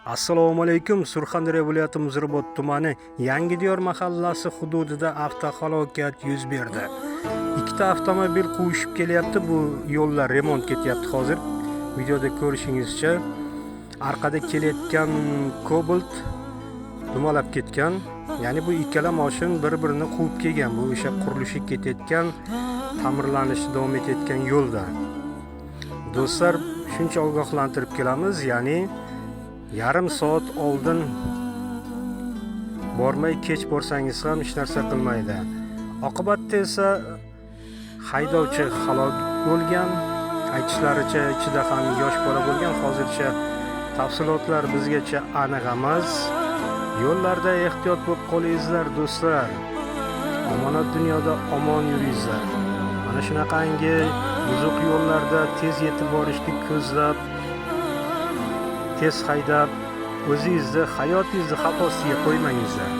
Assalomu alaykum. Surxondaryo viloyati Muzrabot tumani Yangidiyor mahallasi hududida avtohalokat yuz berdi. Ikkita avtomobil quvishib kelyapti. Bu yo'llar remont ketyapti hozir. Videoda ko'rishingizcha, orqada kelayotgan Cobalt dumalab ketgan. Ya'ni bu ikkala mashin bir-birini quvib kelgan. Bu o'sha qurilishi ketayotgan, ta'mirlanishi davom etayotgan yo'lda. Do'stlar, shuncha ogohlantirib kelamiz, ya'ni yarim soat oldin bormay kech borsangiz ham hech narsa qilmaydi. Oqibatda esa haydovchi halok bo'lgan. Aytishlaricha ichida ham yosh bola bo'lgan. Hozircha tafsilotlar bizgacha aniq emas. Yo'llarda ehtiyot bo'lib qolingizlar do'stlar. Omonat dunyoda omon yuringizlar. Mana shunaqangi buzuq yo'llarda tez yetib borishni ko'zlab, tez haydab, o'zingizni, hayotingizni xavf ostiga qo'ymangizlar.